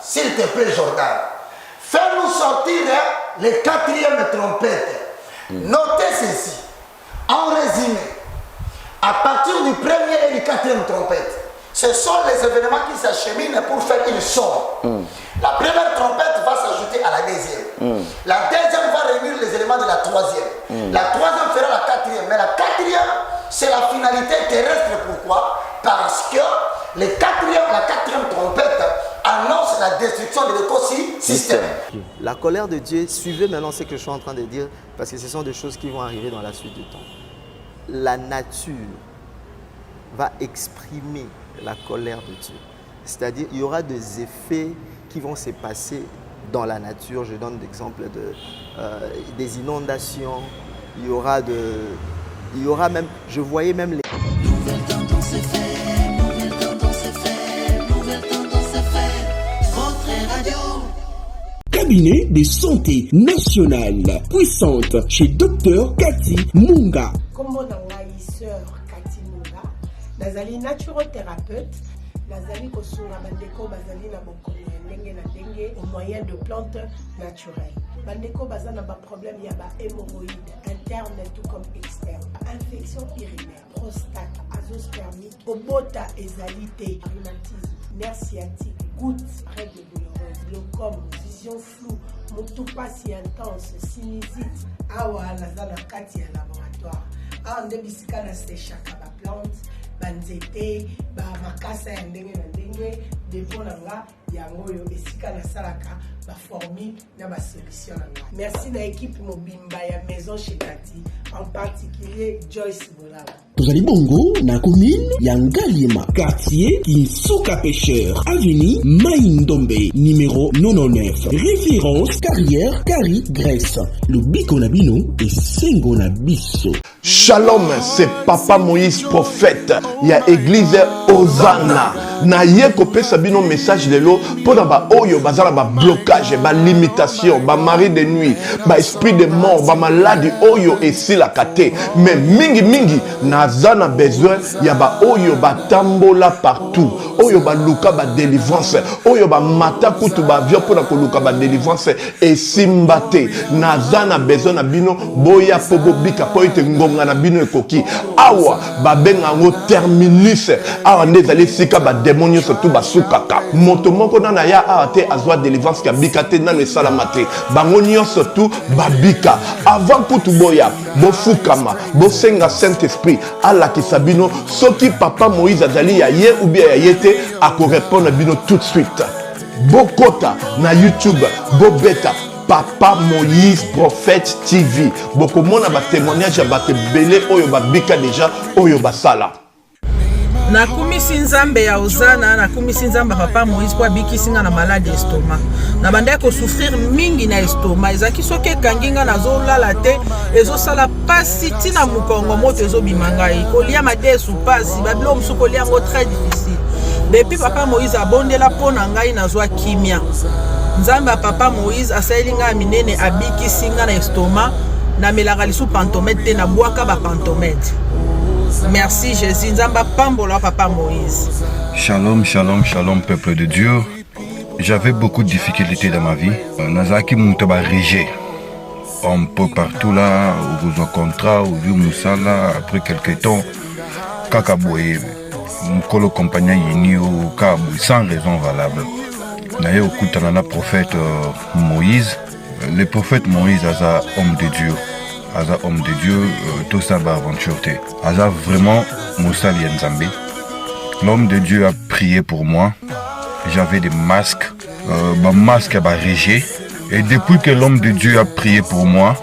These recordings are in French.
S'il te plaît, Jordan, fais-nous sortir les 4e trompettes. Notez ceci. En résumé, à partir du 1er et du 4e trompette, ce sont les événements qui s'acheminent pour faire une somme. La première trompette va s'ajouter à la deuxième. La deuxième va réunir les éléments de la troisième. La troisième fera la 4e. Mais la 4e, c'est la finalité terrestre. Pourquoi? Parce que la 4e trompette annonce la destruction de l'écosystème. La colère de Dieu, suivez maintenant ce que je suis en train de dire, parce que ce sont des choses qui vont arriver dans la suite du temps. La nature va exprimer la colère de Dieu. C'est-à-dire, il y aura des effets qui vont se passer dans la nature. Je donne l'exemple des inondations. Il y aura même, je voyais même les... Nouvelle tendance est faite, nouvelle tendance est faite, nouvelle tendance est faite. Votre radio. Cabinet de santé nationale puissante chez Dr Cathy Munga. Comme on a sœur Cathy Munga, nazali naturothérapeute, nazali kosunga bandeko bazali na bokono ndenge na ndenge au moyen de plantes naturelles. Bandeko bazana ba problème ya ba hémorroïdes interne tout comme externe, infection urinaire, prostate, azoospermie, obota ezalité, rhumatisme, nerf sciatique, gouttes, règles douloureuses, glaucome, vision floue, motopathie intense, sinusite, awa nazana kati ya laboratoire. Ande bisika na sechaka ba plante, banzete, ba makasa ya ndenge na ndenge, depo na nga yango yo esika na salaka ba formi na ba solution na nga. Merci na équipe mobimba ya maison chez Cathy, en particulier Joyce Bolala. Tozali bongo na commune ya Ngaliema, quartier Kinsuka Pêcheur, avenue Maïndombe, numéro 99. Référence carrière Kari Grèce. Le biko na bino et sengo na biso. Shalom, c'est Papa Moïse prophète. Il y a église Hosanna. Na ye kopesa bino message de l'eau pour ba oyo bazala ba blocage, ba limitation, ba mari de nuit, ba esprit de mort, ba maladie oyo et si la kate. Mais mingi nazana besoin ya ba oyo ba tambola partout. Oyo ba luka ba délivrance, oyo ba mata kutu ba avion pour na luka ba délivrance et simbate. Nazana besoin na bino boya pobobika po ite ngonga na bino ekoki. Awa ba benga ngo terminus. Awa ndezali sika ba démonios surtout basukaka moto moko na ya ate azwa délivrance ka bikate na ne salamate bangonio surtout babika avant kutu boya bofukama bosenga Saint Esprit ala kisabino soki Papa Moïse azali ya ye ou bien ya yete ako répondre bino tout de suite bokota na YouTube bobeta Papa Moïse prophète TV bokomona ba témoignage ba belé oyo babika déjà oyo basala. Nakumisi nzambe ya Hosanna, nakumisi nzambe Papa Moïse kwa bikisinga na malade estomac. Na banda ko souffrir mingi na estomac. Ezaki soke kanginga nazo lala te, ezo sala pasi tina mukongo moto ezo bimangai. Kolia mate sou pasi, bablo msu kolia ngo très difficile. Depuis Papa Moïse abondela pona ngai nazwa kimia. Nzambe Papa Moïse asayilinga minene abikisinga na estomac, na melaka lisu pantomètre te na bwaka ba pantomètre. Merci Jésus, Nzamba Pambola Papa Moïse. Shalom, shalom, shalom peuple de Dieu. J'avais beaucoup de difficultés dans ma vie. Nazaki Moutaba Régé. Un peu partout là, où vous en contrat, où vous Moussala, après quelques temps, Kakaboué, Mkolo compagnon Yini au Kabou, sans raison valable. D'ailleurs, au coup de prophète Moïse, le prophète Moïse est un homme de Dieu. Aza homme de Dieu, tout ça va aventure. Aza vraiment Moussa Lienzambe. L'homme de Dieu a prié pour moi. J'avais des masques, masque à régé. Et depuis que l'homme de Dieu a prié pour moi,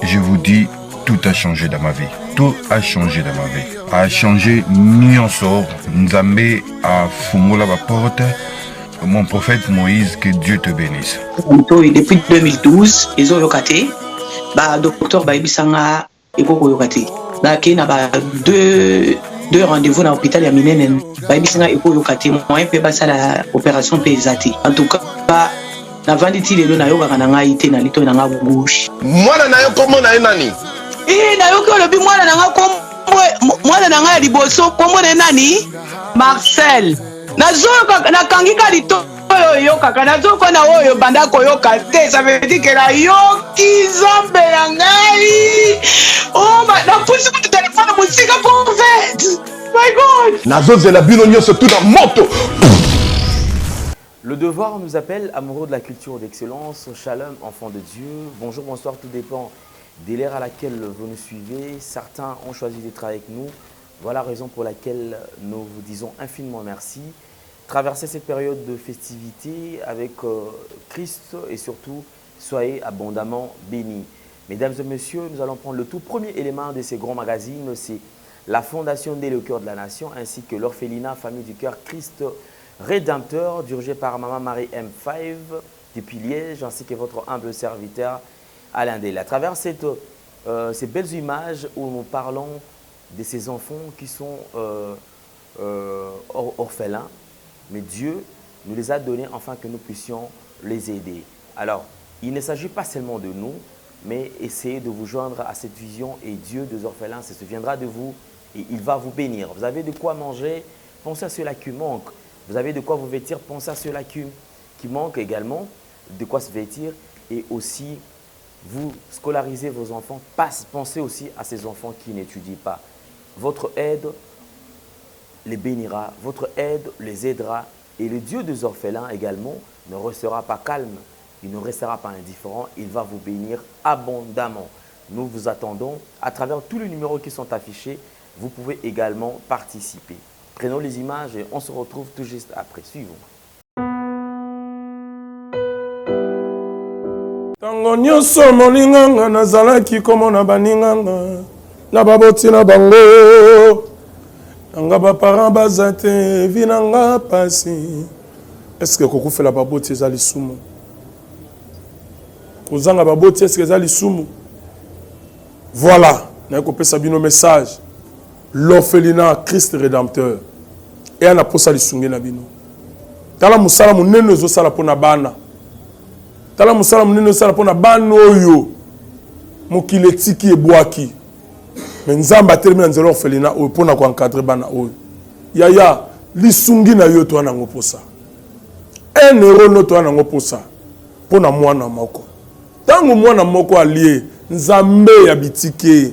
je vous dis, tout a changé dans ma vie. Tout a changé dans ma vie. A changé Nyonsor. Nzambe a fumula la porte. Mon prophète Moïse, que Dieu te bénisse. Depuis 2012, ils ont locaté. Ba docteur ba ibisanga ekoko yokati ba kena ba deux rendez-vous na hôpital ya minene ba ibisanga ekoko yokati moyen pe ba sala opération pesati en tout cas na vanditi lelo na yoka na ngai te na lito na nga bouche mwana na yo komo na nani na yo ko lobi mwana na nga komo mwana na nga liboso komo na nani Marcel na zo na kangika lito oyo kaka nazokona oyo banda koyoka te, ça veut dire que la yoki nzambe na ngai. Oh napusi ku telefone musika prophète. My God. nazozela bino nyonso tout na moto. Le devoir nous appelle, amoureux de la culture d'excellence. Shalom, enfants de Dieu. Bonjour, bonsoir, tout dépend de l'ère à laquelle vous nous suivez. Certains ont choisi d'être avec nous. Voilà la raison pour laquelle nous vous disons infiniment merci. Traversez cette période de festivité avec Christ et surtout, soyez abondamment bénis. Mesdames et messieurs, nous allons prendre le tout premier élément de ces grands magazines. C'est la Fondation dès le cœur de la nation ainsi que l'orphelinat Famille du cœur Christ Rédempteur, dirigé par Maman Marie M5 depuis Liège, ainsi que votre humble serviteur Alain Dele. À travers ces belles images où nous parlons de ces enfants qui sont orphelins, mais Dieu nous les a donnés afin que nous puissions les aider. Alors, il ne s'agit pas seulement de nous, mais essayez de vous joindre à cette vision et Dieu des orphelins se souviendra de vous et il va vous bénir. Vous avez de quoi manger, pensez à ceux-là qui manquent. Vous avez de quoi vous vêtir, pensez à ceux-là qui manquent également, de quoi se vêtir et aussi vous scolarisez vos enfants. Pensez aussi à ces enfants qui n'étudient pas. Votre aide les bénira, votre aide les aidera et le Dieu des orphelins également ne restera pas calme, il ne restera pas indifférent, il va vous bénir abondamment. Nous vous attendons à travers tous les numéros qui sont affichés, vous pouvez également participer. Prenons les images et on se retrouve tout juste après. Suivons-moi. Tango nyonso molinganga nazalaki komona baninganga na baboti na bango nanga baparent baza te vi nanga pasi. Est-ce que kokufela baboti eza lisumu? Kozanga baboti est-ce que eza lisumu? Voilà, naye kopesa bino message. L'orphelinat Christ Rédempteur et ana posa lisungi na bino. Tala musala munene ezosala pona bana. Tala musala munene ezosala pona bana oyo mokili etiki ebwaki. Mais nzamba atelemi na nzela orphelinat oyo pona ko encadrer bana oyo. Yaya lisungi na yo to ana ngoposa. 1 euro no to ana ngoposa pona mwana moko. Tango mwana moko alie nzambe ya bitike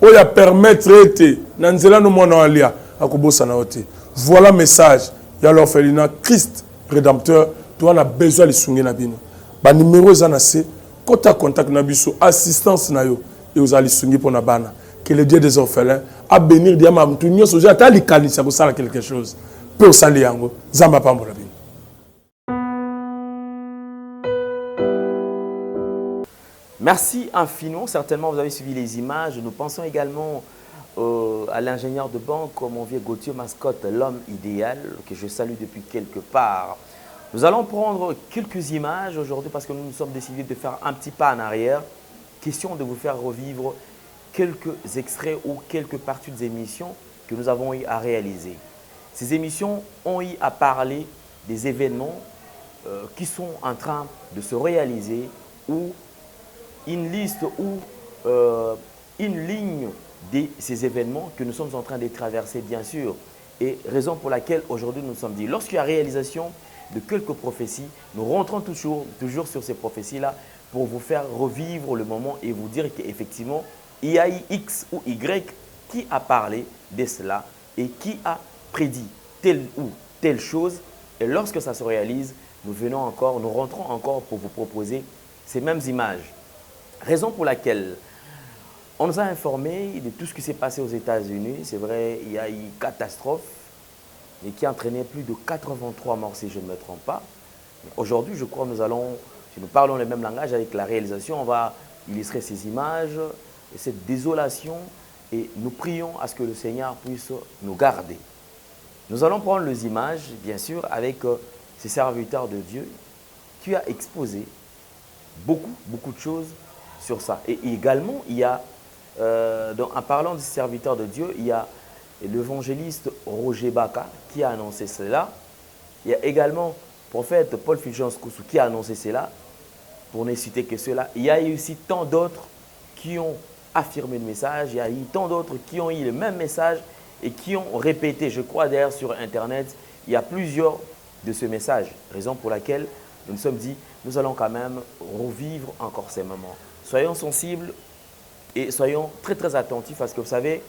oya permettre ete na nzela no mwana alia akobosa na ote. Voilà message ya l'orphelinat Christ Rédempteur. Tu as besoin de lisungi na bino. Ba numéro eza na se kota contact na biso assistance na yo et aux lisungi pona bana. Que le Dieu des orphelins a bénir diama mtu nyoso ja ta likanisa ko sala quelque chose. Pe osali yango zamba pambola bino. Merci infiniment. Certainement, vous avez suivi les images. Nous pensons également à l'ingénieur de banque, mon vieux Gauthier Mascotte, l'homme idéal, que je salue depuis quelque part. Nous allons prendre quelques images aujourd'hui parce que nous nous sommes décidés de faire un petit pas en arrière. Question de vous faire revivre quelques extraits ou quelques parties des émissions que nous avons eu à réaliser. Ces émissions ont eu à parler des événements qui sont en train de se réaliser ou une liste ou une ligne de ces événements que nous sommes en train de traverser, bien sûr. Et raison pour laquelle aujourd'hui nous nous sommes dit, lorsqu'il y a réalisation de quelques prophéties, nous rentrons toujours sur ces prophéties-là pour vous faire revivre le moment et vous dire qu'effectivement, il y a eu X ou Y qui a parlé de cela et qui a prédit telle ou telle chose. Et lorsque ça se réalise, nous rentrons encore pour vous proposer ces mêmes images. Raison pour laquelle on nous a informé de tout ce qui s'est passé aux États-Unis. C'est vrai, il y a eu une catastrophe et qui a entraîné plus de 83 morts si je ne me trompe pas. Aujourd'hui, je crois que si nous parlons le même langage avec la réalisation, on va illustrer ces images et cette désolation et nous prions à ce que le Seigneur puisse nous garder. Nous allons prendre les images, bien sûr, avec ces serviteurs de Dieu qui a exposé beaucoup de choses sur ça. Et également, il y a, en parlant des serviteurs de Dieu, il y a l'évangéliste Roger Baka qui a annoncé cela. Il y a également le prophète Paul Fulgence Koussou qui a annoncé cela, pour ne citer que cela. Il y a eu aussi tant d'autres qui ont affirmé le message. Il y a eu tant d'autres qui ont eu le même message et qui ont répété. Je crois d'ailleurs sur Internet, il y a plusieurs de ce message. Raison pour laquelle nous nous sommes dit, nous allons quand même revivre encore ces moments. Soyons sensibles et soyons très très attentifs parce que vous savez,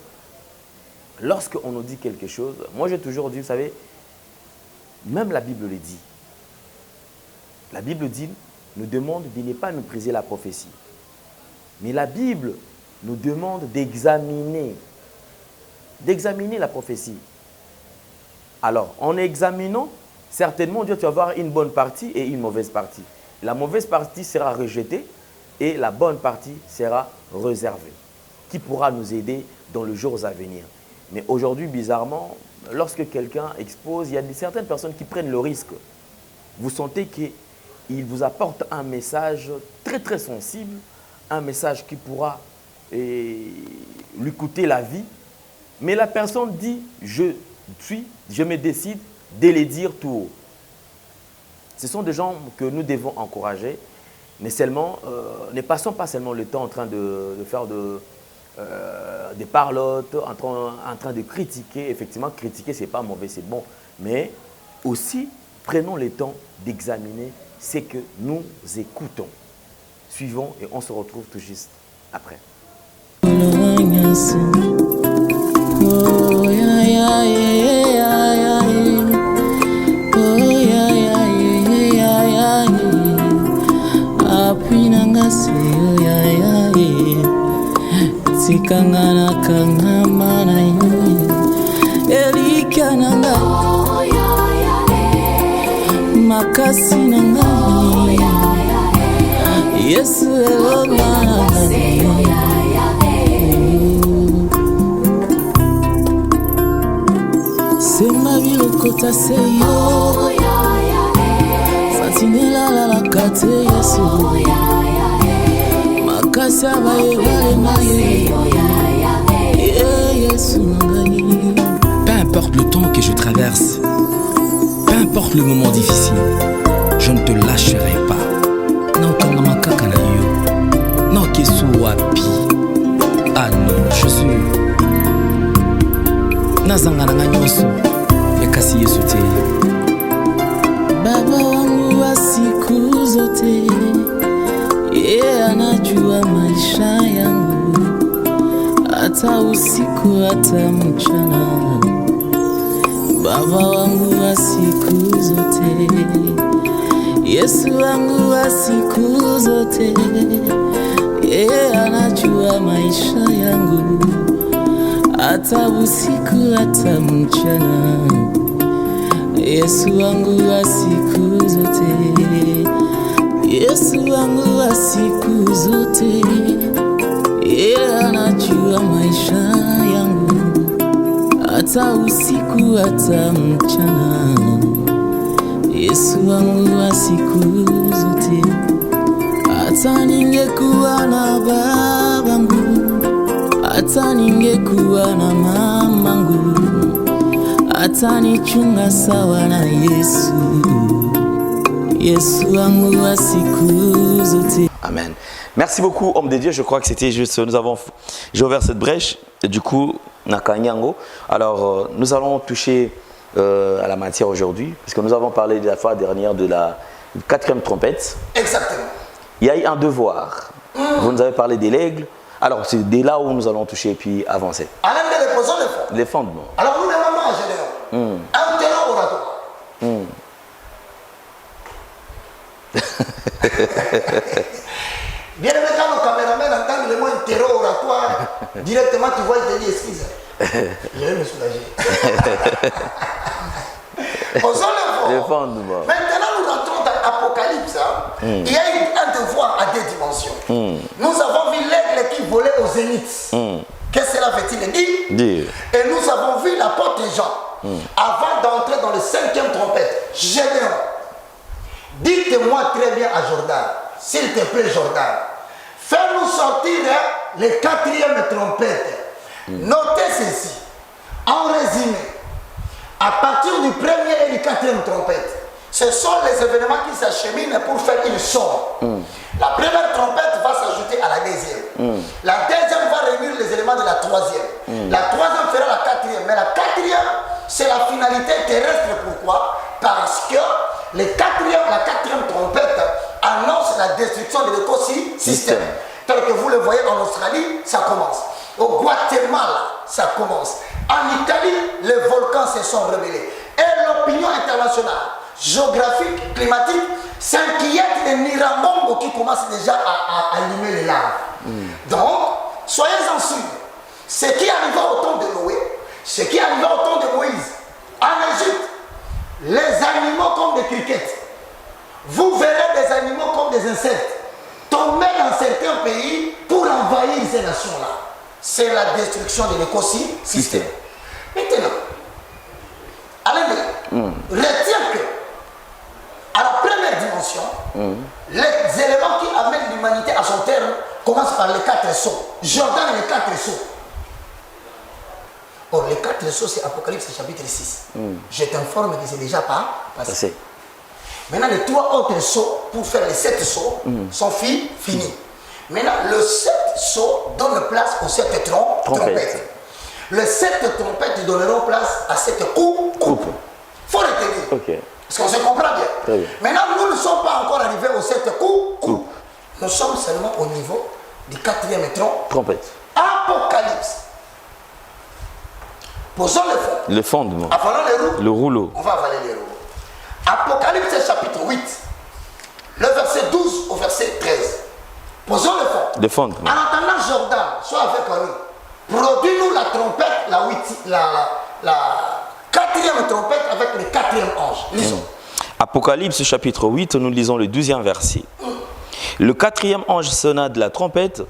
lorsqu'on nous dit quelque chose, moi j'ai toujours dit, vous savez, même la Bible le dit. La Bible dit, nous demande de ne pas mépriser la prophétie. Mais la Bible nous demande d'examiner la prophétie. Alors, en examinant, certainement Dieu tu vas avoir une bonne partie et une mauvaise partie. La mauvaise partie sera rejetée et la bonne partie sera réservée, qui pourra nous aider dans les jours à venir. Mais aujourd'hui, bizarrement, lorsque quelqu'un expose, il y a certaines personnes qui prennent le risque. Vous sentez qu'il vous apporte un message très très sensible, un message qui pourra lui coûter la vie. Mais la personne dit, je me décide de les dire tout haut. Ce sont des gens que nous devons encourager, mais seulement, ne passons pas seulement le temps en train de faire des parlottes, en train de critiquer. Effectivement, critiquer, ce n'est pas mauvais, c'est bon. Mais aussi, prenons le temps d'examiner ce que nous écoutons. Suivons et on se retrouve tout juste après. Sikangana kangamana elikananga makasi nanga Yesu elona sema bilokota seyo satinela la kate Yesu Peu importe le temps que je traverse, peu importe le moment difficile, je ne te lâcherai pas. Non, ah non, je suis Nazangana nyonso ekasi Yesu te. Baba wangu wa siku zote, yeye anajua maisha yangu, hata usiku hata mchana. Baba wangu wa siku zote, Yesu wangu wa siku zote, yeye anajua maisha yangu, hata usiku hata mchana. Yesu wangu wa siku zote, Yesu wangu wa siku zote, yeye anajua maisha yangu, hata usiku hata mchana. Yesu wangu wa siku zote, hata ningekuwa na babangu, hata ningekuwa na mamangu, hata nichunga sawa na Yesu. Amen. Merci beaucoup, homme de Dieu. Je crois que c'était juste, j'ai ouvert cette brèche, et du coup, Nakanyango. Alors, nous allons toucher à la matière aujourd'hui, parce que nous avons parlé de la fois dernière de la 4e trompette. Exactement. Il y a eu un devoir. Vous nous avez parlé de l'aigle. Alors, c'est de là où nous allons toucher et puis avancer. Les fondements. Alors, nous demandons à Gédéon un terrain oratoire. Bien aimé, quand le caméraman entend le mot terreau oratoire, directement tu vois, il te dit excuse. Je vais me soulager. Les fondements. Maintenant, nous rentrons dans l'Apocalypse. Il y a un devoir à 2 dimensions. Nous avons vu l'aigle qui volait au zénith. Qu'est-ce que cela veut-il dire? Et nous avons vu la porte de Jean. Avant d'entrer dans le 5e trompette, Gédéon, dites-moi très bien à Jordan, s'il te plaît Jordan, fais-nous sortir les 4e trompette. Notez ceci, en résumé, à partir du 1er et du 4e trompette, ce sont les événements qui s'acheminent pour faire une somme. La première trompette va s'ajouter à la 2e. La 2e va réunir les éléments de la 3e. La 3e fera la 4e. Mais la 4e, c'est la finalité terrestre. Pourquoi? Parce que la quatrième trompette annonce la destruction de l'écosystème. Tel que vous le voyez en Australie, ça commence. Au Guatemala, ça commence. En Italie, les volcans se sont rebellés. Et l'opinion internationale, géographique, climatique, s'inquiète des Mirambombo qui commencent déjà à allumer les laves. Donc, soyez-en sûrs. Ce qui arriva au temps de Noé, ce qui arriva au temps de Moïse, en Égypte, les animaux comme des criquets, vous verrez des animaux comme des insectes tomber dans certains pays pour envahir ces nations-là. C'est la destruction de l'écosystème. Maintenant, allez, retiens que à la première dimension, les éléments qui amènent l'humanité à son terme commencent par les 4 sceaux. Jordan et les 4 sceaux. Or, les 4 sceaux, c'est Apocalypse chapitre 6. Je t'informe que c'est déjà pas passé. Maintenant, les 3 autres sceaux, pour faire les 7 sceaux, sont finis. Maintenant, le 7 sceaux donne place aux 7 trompettes. Les 7 trompettes donneront place à 7 coupes. Il faut retenir. Parce qu'on se comprend bien. Maintenant, nous ne sommes pas encore arrivés aux 7 coupes. Nous sommes seulement au niveau du 4e trompette. Apocalypse. Posons le fond. Le fondement. Avalons le rouleau. On va avaler les rouleaux. Apocalypse chapitre 8, le verset 12 au verset 13. Posons le fond. Le fondement. En attendant Jordan, sois avec nous. Produis-nous la trompette, la 4e trompette avec le 4e ange. Lisons. Apocalypse chapitre 8, nous lisons le 12e verset. Le 4e ange sonna de la trompette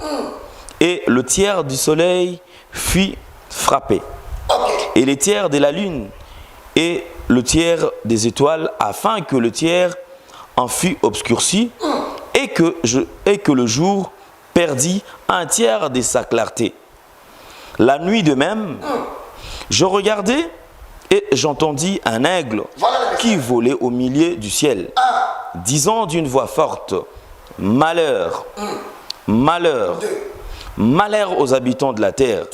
et le tiers du soleil fut frappé. Et les tiers de la lune et le tiers des étoiles, afin que le tiers en fût obscurci et que le jour perdit un tiers de sa clarté. La nuit de même, je regardai et j'entendis un aigle qui volait au milieu du ciel, disant d'une voix forte, malheur, malheur, malheur aux habitants de la terre,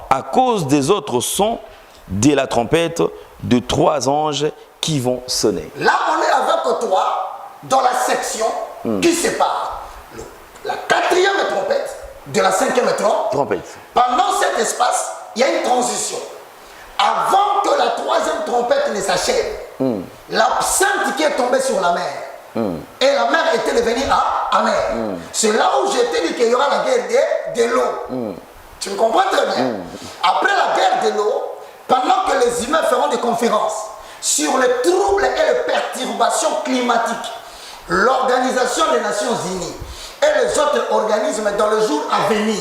à cause des autres sons de la trompette de 3 anges qui vont sonner. Là, on est avec toi dans la section qui sépare la 4e trompette de la 5e trompette. Pendant cet espace, il y a une transition. Avant que la 3e trompette ne s'achève, l'absinthe qui est tombée sur la mer, et la mer était devenue amère. C'est là où je t'ai dit qu'il y aura la guerre de l'eau. Tu me comprends très bien. Après la guerre de l'eau, pendant que les humains feront des conférences sur les troubles et les perturbations climatiques, l'Organisation des Nations Unies et les autres organismes dans le jour à venir,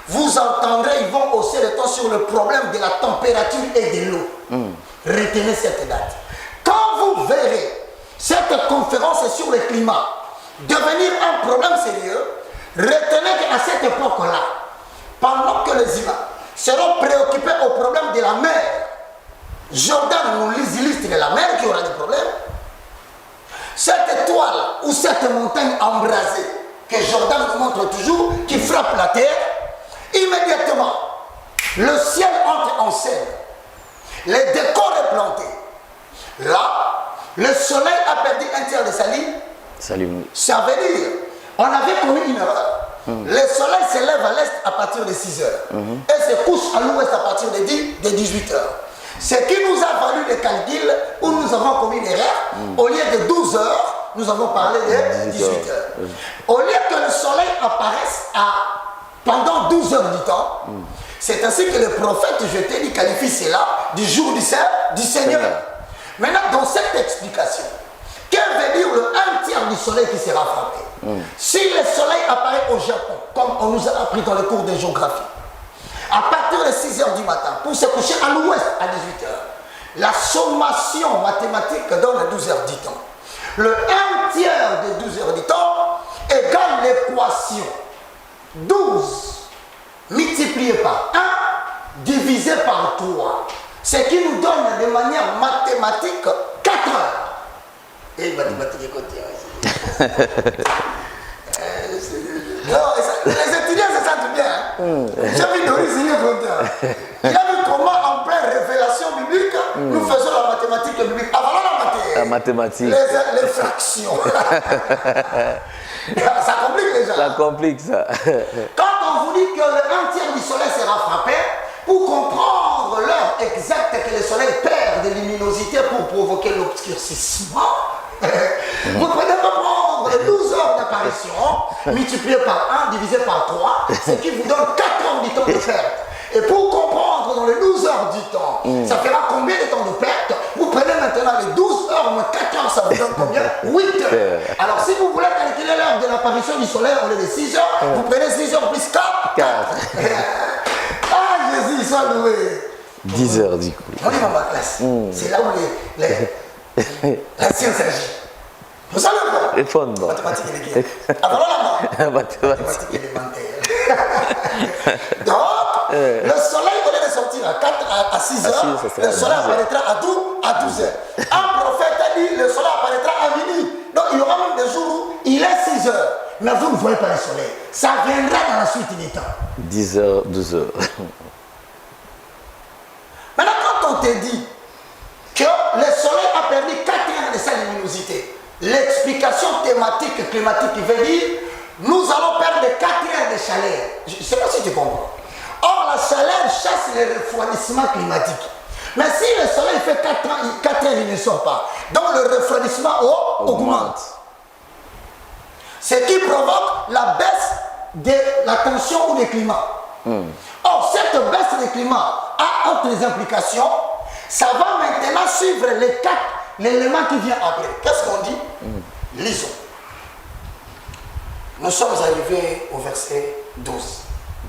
vous entendrez, ils vont hausser le ton sur le problème de la température et de l'eau. Retenez cette date. Quand vous verrez cette conférence sur le climat devenir un problème sérieux, retenez qu'à cette époque-là, pendant que les humains seront préoccupés au problème de la mer, Jordan nous illustre la mer qui aura des problèmes. Cette étoile ou cette montagne embrasée que Jordan nous montre toujours, qui frappe la terre, immédiatement, le ciel entre en scène. Les décors est planté. Là, le soleil a perdu un tiers de sa ligne. Ça veut dire, on avait commis une erreur. Le soleil se lève à l'est à partir de 6 heures et se couche à l'ouest à partir de 18 heures. Ce qui nous a valu des calculs où nous avons commis l'erreur. Au lieu de 12 heures, nous avons parlé de 18 heures. Au lieu que le soleil apparaisse pendant 12 heures du temps, c'est ainsi que le prophète, je t'ai dit, qualifie cela du jour du Seigneur. Maintenant, dans cette explication, que veut dire le 1/3 du soleil qui sera frappé? Si le soleil apparaît au Japon, comme on nous a appris dans le cours de géographie, à partir de 6 heures du matin, pour se coucher à l'ouest à 18 heures, la sommation mathématique donne 12 heures du temps. Le 1/3 de 12 heures du temps égale l'équation 12 multiplié par 1 divisé par 3. Ce qui nous donne de manière mathématique 4 heures. Et mathématique est côté. Les étudiants se sentent bien. J'ai vu Doris, il est content. J'ai vu comment en pleine révélation biblique, nous faisons la mathématique biblique. Ah, voilà La mathématique. Les fractions. Ça complique déjà. Ça complique ça. Quand on vous dit que le 1/3 du soleil sera frappé, pour comprendre l'heure exacte que le soleil perd de luminosité pour provoquer l'obscurcissement, vous prenez pas prendre 12 heures d'apparition, multiplié par 1, divisé par 3, ce qui vous donne 4 heures du temps de perte. Et pour comprendre dans les 12 heures du temps, ça fera combien de temps de perte? Vous prenez maintenant les 12 heures moins 4 heures, ça vous donne combien? 8 heures. Alors si vous voulez calculer l'heure de l'apparition du soleil au lieu de 6 heures, vous prenez 6 heures plus 4. Ah Jésus, ils sont doués. 10 heures du coup. On est dans ma classe. C'est là où la science agit. Vous savez quoi? Les fondements. Mathématiques élémentaires. Ah voilà là-bas. Mathématiques élémentaires. Donc, le soleil, au lieu de sortir à 6 heures, le soleil apparaîtra à 12 heures. Un prophète a dit, le soleil apparaîtra à midi. Donc, il y aura même des jours où il est 6 heures. Mais vous ne voyez pas le soleil. Ça viendra dans la suite du temps. 10 heures, 12 heures. Maintenant, quand on te dit que le soleil a perdu 4 heures de sa luminosité, l'explication thématique climatique veut dire nous allons perdre 4 heures de chaleur. Je ne sais pas si tu comprends. Or, la chaleur chasse le refroidissement climatique. Mais si le soleil fait 4 heures, il ne sort pas. Donc, le refroidissement augmente. Ce qui provoque la baisse de la tension ou du climat. Or, cette baisse du climat a entre les implications. Ça va maintenant suivre l'élément qui vient après. Qu'est-ce qu'on dit? Lisons. Nous sommes arrivés au verset 12.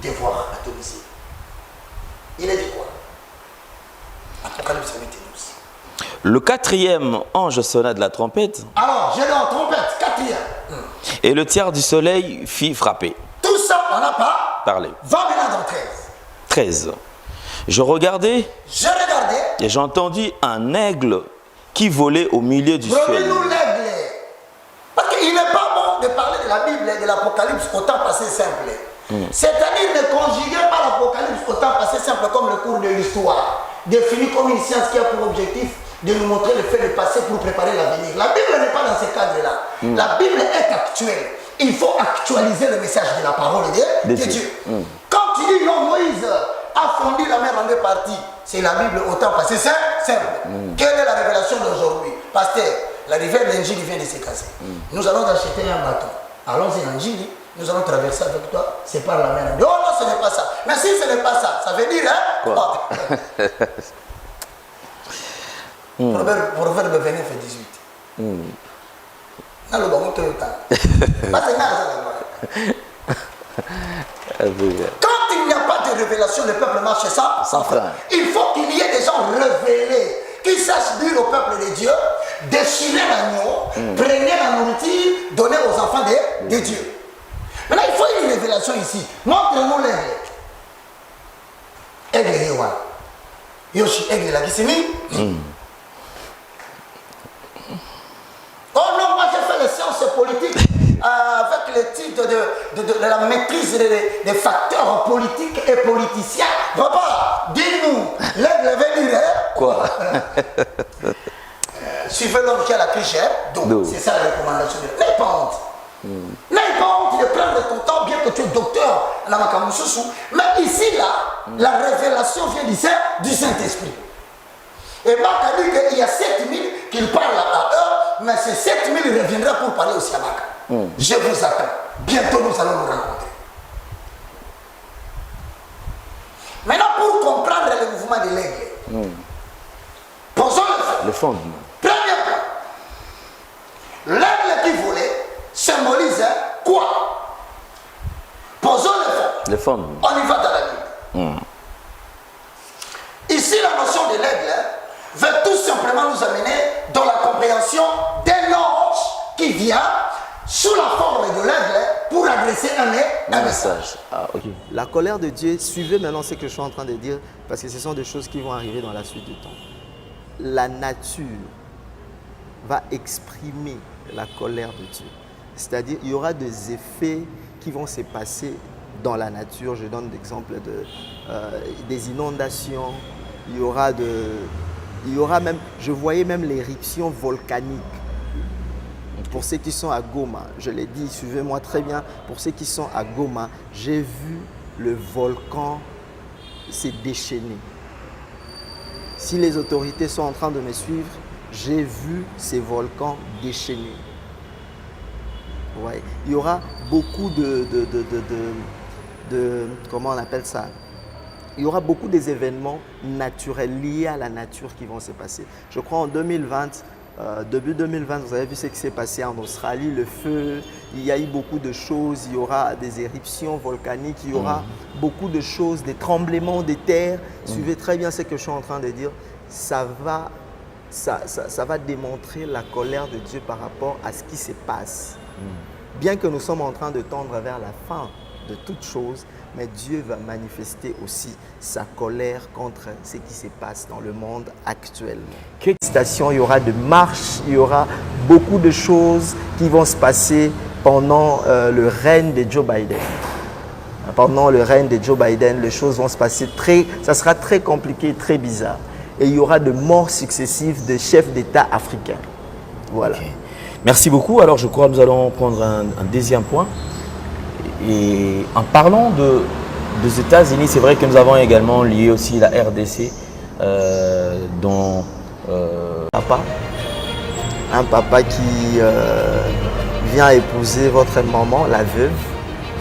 Devoir à domicile. Il a dit quoi? Apocalypse 12. Le 4e ange sonna de la trompette. Alors, j'ai la trompette, 4e. Et le tiers du soleil fit frapper. Tout ça, on n'a pas parlé. Va maintenant dans 13. 13. Je regardais. J'ai regardé. Et j'ai entendu un aigle qui volait au milieu du ciel. Remets-nous l'aigle. Parce qu'il n'est pas bon de parler de la Bible et de l'Apocalypse au temps passé simple. C'est-à-dire ne conjuguer pas l'Apocalypse au temps passé simple comme le cours de l'histoire, défini comme une science qui a pour objectif de nous montrer le fait de passé pour préparer l'avenir. La Bible n'est pas dans ce cadre-là. La Bible est actuelle. Il faut actualiser le message de la parole de Dieu. Quand tu dis non, Moïse a fondu la mer en 2 parties, c'est la Bible au temps passé simple. Quelle est la révélation d'aujourd'hui? Pasteur, la rivière d'Angili vient de se casser. Nous allons acheter un bateau. Allons-y en Angili. Nous allons traverser avec toi, c'est par la mer. Oh non, ce n'est pas ça. Mais si ce n'est pas ça, ça veut dire, hein? Quoi? Proverbe 29 et 18. Quand il n'y a pas de révélation, le peuple marche sans frein. Il faut qu'il y ait des gens révélés qui sachent dire au peuple de Dieu, déchirer l'agneau, prenez la nourriture, donnez aux enfants de Dieu. Maintenant, il faut une révélation ici. Montre-nous l'aigle. Aigle Yewa. Yoshi, aigle la Gisimi. Oh non, moi j'ai fait les sciences politiques avec le titre de la maîtrise des facteurs politiques et politiciens. Papa, dis-nous, l'aigle veut dire quoi? Suivez l'homme qui a la plus chère d'eau. C'est ça la recommandation. N'aie pas honte. N'aie pas honte de prendre ton temps, bien que tu es docteur dans ma Kamususu. Mais ici, là, la révélation vient du Saint-Esprit. Et Marc a dit qu'il y a 7000 qui parlent à eux, mais ces 7000 reviendront pour parler aussi à Marc. Je vous attends. Bientôt, nous allons nous rencontrer. Maintenant, pour comprendre le mouvement de l'aigle, posons le fondement. Premier point. L'aigle qui volait symbolise quoi? Posons le fondement. On y va dans la Bible. Ici, la notion de l'aigle veut tout simplement nous amener dans la compréhension d'un ange qui vient sous la forme de l'aigle pour adresser un message. La colère de Dieu, suivez maintenant ce que je suis en train de dire, parce que ce sont des choses qui vont arriver dans la suite du temps. La nature va exprimer la colère de Dieu. C'est-à-dire, il y aura des effets qui vont se passer dans la nature. Je donne l'exemple des inondations, il y aura Il y aura même, je voyais même l'éruption volcanique. Pour ceux qui sont à Goma, je l'ai dit, suivez-moi très bien. Pour ceux qui sont à Goma, j'ai vu le volcan s'est déchaîné. Si les autorités sont en train de me suivre, j'ai vu ces volcans déchaînés. Ouais. Il y aura beaucoup comment on appelle ça? Il y aura beaucoup des événements naturels liés à la nature qui vont se passer. Je crois en 2020, début 2020, vous avez vu ce qui s'est passé en Australie, le feu, il y a eu beaucoup de choses, il y aura des éruptions volcaniques, il y aura beaucoup de choses, des tremblements de terre. Suivez très bien ce que je suis en train de dire. Ça va démontrer la colère de Dieu par rapport à ce qui se passe. Bien que nous sommes en train de tendre vers la fin de toutes choses, mais Dieu va manifester aussi sa colère contre ce qui se passe dans le monde actuellement. Quelle station, il y aura de marches, il y aura beaucoup de choses qui vont se passer pendant le règne de Joe Biden. Pendant le règne de Joe Biden, les choses vont se passer ça sera très compliqué, très bizarre. Et il y aura de morts successives de chefs d'État africains. Voilà. Okay. Merci beaucoup. Alors je crois que nous allons prendre un deuxième point. Et en parlant des États-Unis, c'est vrai que nous avons également lié aussi la RDC, dont un papa qui vient épouser votre maman, la veuve.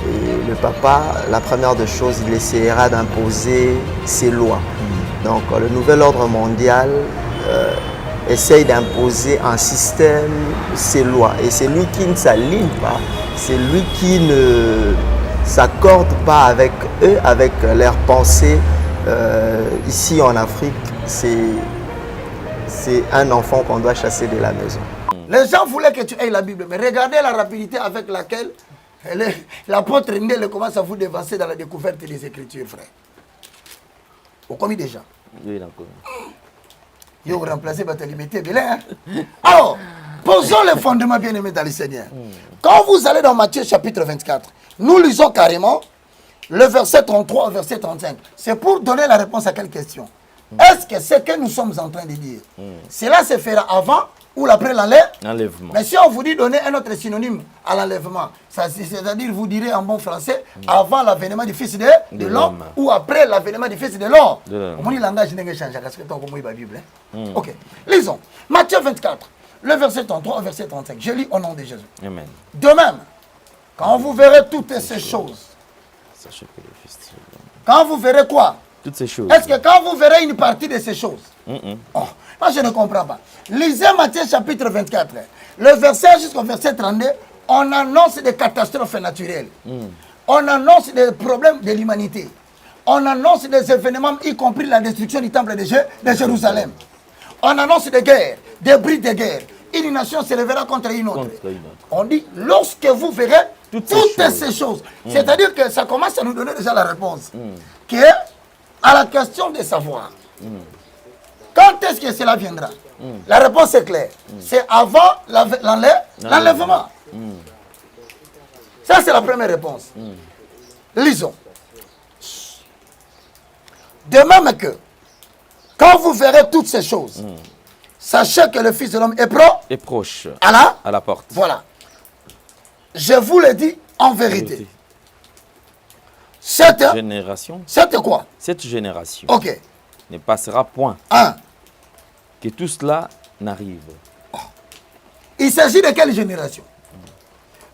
Et le papa, la première des choses, il essaiera d'imposer ses lois. Donc le nouvel ordre mondial essaye d'imposer un système, ses lois. Et c'est lui qui ne s'aligne pas, c'est lui qui ne s'accorde pas avec eux, avec leurs pensées. Ici en Afrique, c'est un enfant qu'on doit chasser de la maison. Les gens voulaient que tu aies la Bible, mais regardez la rapidité avec laquelle l'apôtre Ndele commence à vous dévancer dans la découverte des Écritures, frère. Vous commis déjà? Oui, d'accord. Vous remplacez votre limité, bien. Alors, posons les fondements bien aimés dans le Seigneur. Quand vous allez dans Matthieu chapitre 24, nous lisons carrément le verset 33 au verset 35. C'est pour donner la réponse à quelle question? Est-ce que ce que nous sommes en train de dire, cela se fera avant ou après l'enlèvement? Mais si on vous dit donner un autre synonyme à l'enlèvement, c'est-à-dire vous direz en bon français, avant l'avènement du Fils de l'homme ou après l'avènement du Fils de l'homme. Comment le langage n'est pas changé? Parce que tu as la Bible. Ok, lisons. Matthieu 24, le verset 33 au verset 35. Je lis au nom de Jésus. Amen. De même, quand vous verrez toutes ces choses, quand vous verrez quoi? Toutes ces choses. Est-ce que quand vous verrez une partie de ces choses, moi je ne comprends pas. Lisez Matthieu chapitre 24, le verset jusqu'au verset 32, on annonce des catastrophes naturelles. On annonce des problèmes de l'humanité. On annonce des événements, y compris la destruction du temple de Jérusalem. On annonce des guerres, des bruits de guerre. Une nation se lèvera contre une autre. On dit, lorsque vous verrez toutes ces choses. C'est-à-dire que ça commence à nous donner déjà la réponse. Qui est à la question de savoir. Quand est-ce que cela viendra? La réponse est claire. C'est avant l'enlèvement. Ça, c'est la première réponse. Lisons. De même que, quand vous verrez toutes ces choses, sachez que le Fils de l'homme est proche à la porte. Voilà. Je vous le dis en vérité. Cette génération. Cette quoi? Cette génération. Ok. Ne passera point. Que tout cela n'arrive. Il s'agit de quelle génération?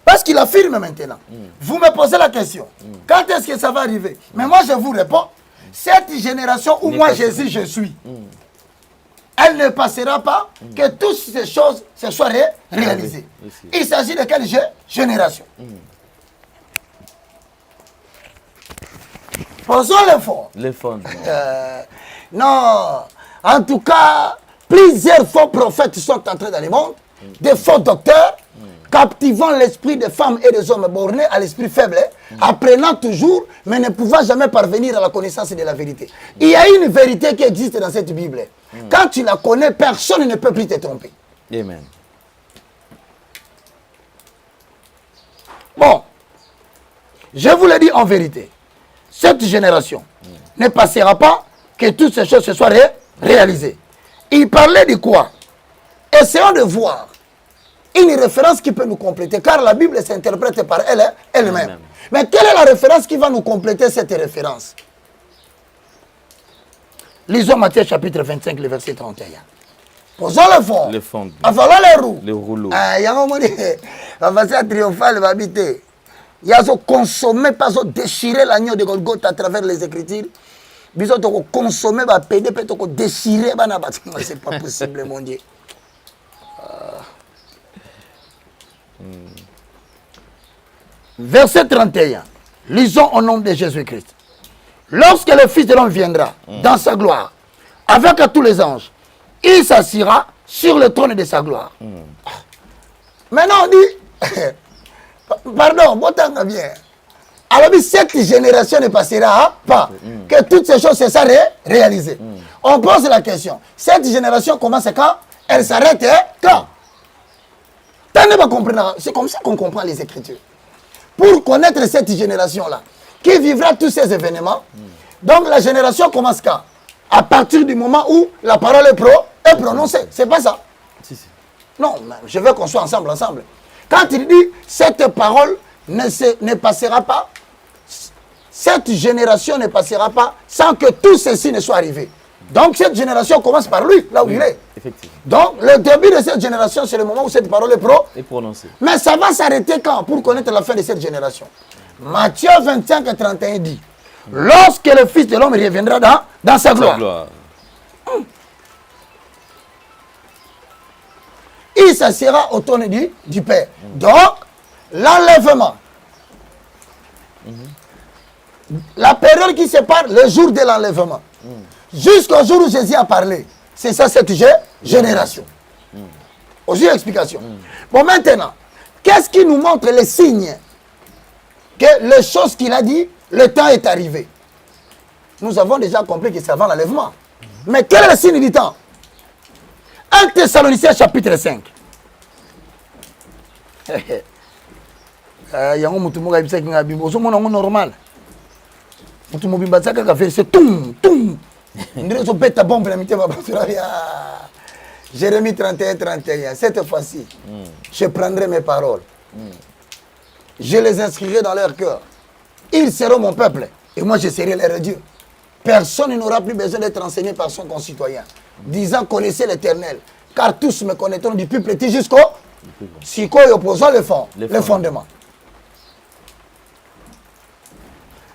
Parce qu'il affirme maintenant. Vous me posez la question. Quand est-ce que ça va arriver? Mais moi je vous réponds. Cette génération où moi Jésus je suis. Elle ne passera pas que toutes ces choses se soient réalisées. Il s'agit de quelle génération? Posons les fonds. Non. En tout cas, plusieurs faux prophètes sont entrés dans le monde, des faux docteurs, captivant l'esprit des femmes et des hommes bornés à l'esprit faible, apprenant toujours, mais ne pouvant jamais parvenir à la connaissance de la vérité. Il y a une vérité qui existe dans cette Bible. Quand tu la connais, personne ne peut plus te tromper. Amen. Bon, je vous le dis en vérité. Cette génération ne passera pas que toutes ces choses se soient réalisées. Il parlait de quoi? Essayons de voir une référence qui peut nous compléter, car la Bible s'interprète par elle-même. Mais quelle est la référence qui va nous compléter cette référence? Lisons Matthieu chapitre 25, le verset 31. Posons le fond. Le fond. Avalons les roues. Les rouleaux. Il y a un moment la façade triomphale va habiter. Il y a ce consommer, pas ce déchirer l'agneau de Golgotha à travers les Écritures. Bisous, tu consommer, va péder, peut-être déchirer, c'est pas possible, mon Dieu. Verset 31. Lisons au nom de Jésus-Christ. Lorsque le Fils de l'homme viendra dans sa gloire, avec tous les anges, il s'assiera sur le trône de sa gloire. Maintenant on dit, pardon, bon temps bien. Alors cette génération ne passera pas. Que toutes ces choses se sont réalisées. On pose la question, cette génération commence quand? Elle s'arrête quand? C'est comme ça qu'on comprend les Écritures. Pour connaître cette génération-là, qui vivra tous ces événements, donc la génération commence quand? À partir du moment où la parole est prononcée. C'est pas ça? Non, je veux qu'on soit ensemble. Quand il dit, cette parole ne passera pas, cette génération ne passera pas sans que tout ceci ne soit arrivé. Donc cette génération commence par lui, là où il est. Effectivement. Donc le début de cette génération, c'est le moment où cette parole est prononcée. Mais ça va s'arrêter quand pour connaître la fin de cette génération? Matthieu 25, 31 dit, lorsque le Fils de l'homme reviendra dans sa gloire. Il s'assiera au trône du Père. Donc, l'enlèvement. La période qui sépare le jour de l'enlèvement. Jusqu'au jour où Jésus a parlé. C'est ça cette génération. Aux explications. Bon, maintenant, qu'est-ce qui nous montre les signes que les choses qu'il a dit, le temps est arrivé? Nous avons déjà compris que c'est avant l'enlèvement. Mais quel est le signe du temps? 1 Thessaloniciens chapitre 5. Il y a un mot qui m'a dit que c'est normal. C'est tout. Jérémie 31, 31. Cette fois-ci, je prendrai mes paroles. Je les inscrirai dans leur cœur. Ils seront mon peuple et moi je serai leur Dieu. Personne n'aura plus besoin d'être enseigné par son concitoyen, disant connaissez l'Éternel, car tous me connaîtront du plus petit jusqu'au Siko et opposant le fondement.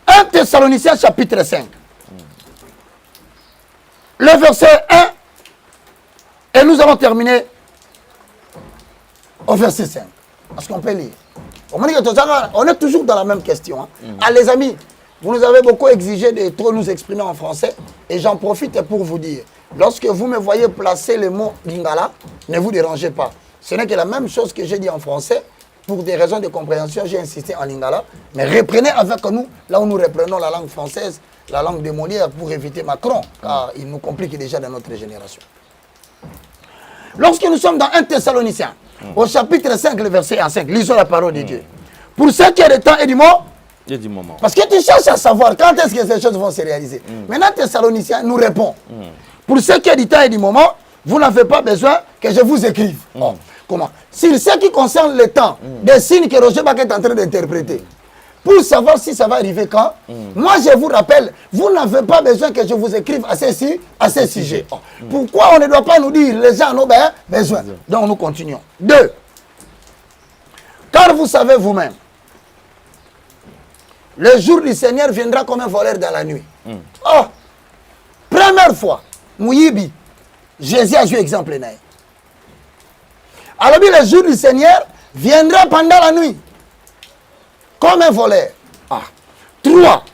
1 Thessaloniciens chapitre 5. Le verset 1, et nous allons terminer au verset 5. Parce qu'on peut lire. On est toujours dans la même question. Hein. Ah, les amis, vous nous avez beaucoup exigé de trop nous exprimer en français. Et j'en profite pour vous dire, lorsque vous me voyez placer le mot lingala, ne vous dérangez pas. Ce n'est que la même chose que j'ai dit en français. Pour des raisons de compréhension, j'ai insisté en lingala. Mais reprenez avec nous, là où nous reprenons la langue française, la langue de Molière, pour éviter Macron, car il nous complique déjà dans notre génération. Lorsque nous sommes dans 1 Thessaloniciens, au chapitre 5, le verset 5, lisons la parole de Dieu. Pour ce qui est du temps et du moment. Parce que tu cherches à savoir quand est-ce que ces choses vont se réaliser. Maintenant, Thessaloniciens nous répond. Pour ce qui est du temps et du moment, vous n'avez pas besoin que je vous écrive. Oh, comment? Sur ce qui concerne le temps, des signes que Roger Bach est en train d'interpréter, pour savoir si ça va arriver quand, moi je vous rappelle, vous n'avez pas besoin que je vous écrive à ces sujets. Oh. Pourquoi on ne doit pas nous dire, les gens en ont besoin? Donc nous continuons. 2. Car vous savez vous-même, le jour du Seigneur viendra comme un voleur dans la nuit. Oh, première fois, Mouyibi, Jésus a joué exemple. Alors le jour du Seigneur viendra pendant la nuit. Comme un voleur. 3.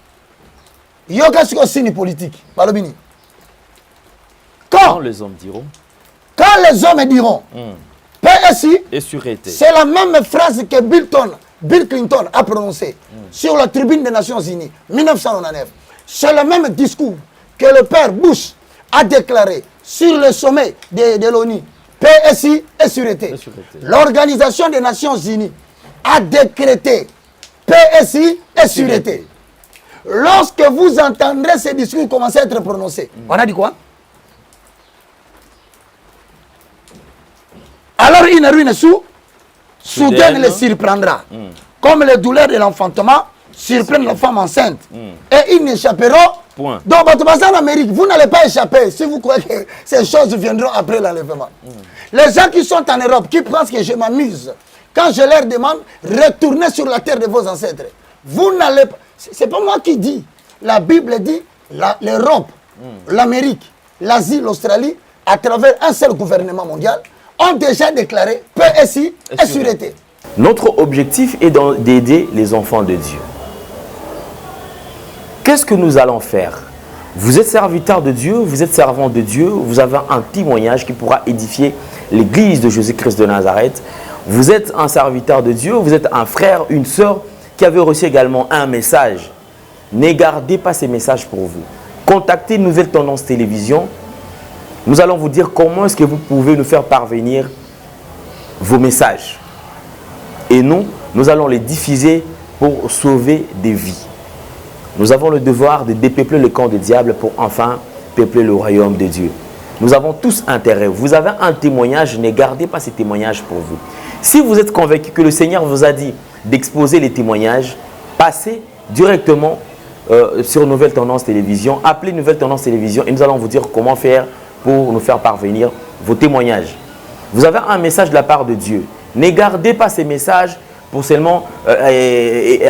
Il y a un signe politique. Quand les hommes diront. Quand les hommes diront. PSI. Et sûreté. C'est la même phrase que Bill Clinton a prononcée sur la tribune des Nations Unies, 1999. C'est le même discours que le père Bush a déclaré sur le sommet de l'ONU. PSI et sûreté. L'Organisation des Nations Unies a décrété PSI et sûreté. Lorsque vous entendrez ces discours commencer à être prononcés, on a dit quoi? Alors une ruine soudaine les surprendra. Comme les douleurs de l'enfantement surprennent la femme enceinte. Et ils n'échapperont. Donc, en Amérique, vous n'allez pas échapper si vous croyez que ces choses viendront après l'enlèvement. Les gens qui sont en Europe, qui pensent que je m'amuse, quand je leur demande, retournez sur la terre de vos ancêtres. Vous n'allez pas. C'est pas moi qui dis. La Bible dit l'Europe, l'Amérique, l'Asie, l'Australie, à travers un seul gouvernement mondial, ont déjà déclaré paix et sûreté. Notre objectif est d'aider les enfants de Dieu. Qu'est-ce que nous allons faire? Vous êtes serviteur de Dieu, vous êtes servant de Dieu, vous avez un témoignage qui pourra édifier l'église de Jésus-Christ de Nazareth. Vous êtes un serviteur de Dieu, vous êtes un frère, une sœur qui avait reçu également un message. Ne gardez pas ces messages pour vous. Contactez Nouvelle Tendance Télévision. Nous allons vous dire comment est-ce que vous pouvez nous faire parvenir vos messages. Et nous allons les diffuser pour sauver des vies. Nous avons le devoir de dépeupler le camp du diable pour enfin peupler le royaume de Dieu. Nous avons tous intérêt. Vous avez un témoignage, ne gardez pas ces témoignages pour vous. Si vous êtes convaincu que le Seigneur vous a dit d'exposer les témoignages, passez directement sur Nouvelle Tendance Télévision. Appelez Nouvelle Tendance Télévision et nous allons vous dire comment faire pour nous faire parvenir vos témoignages. Vous avez un message de la part de Dieu. Ne gardez pas ces messages pour seulement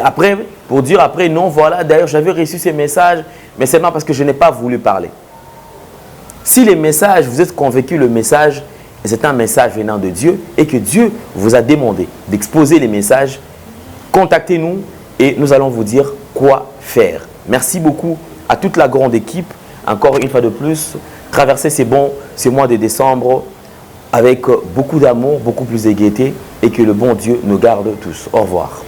après, pour dire après non, voilà, d'ailleurs j'avais reçu ces messages, mais seulement parce que je n'ai pas voulu parler. Si les messages, vous êtes convaincu le message, c'est un message venant de Dieu et que Dieu vous a demandé d'exposer les messages, contactez-nous et nous allons vous dire quoi faire. Merci beaucoup à toute la grande équipe. Encore une fois de plus, traversez ces mois de décembre avec beaucoup d'amour, beaucoup plus de gaieté et que le bon Dieu nous garde tous. Au revoir.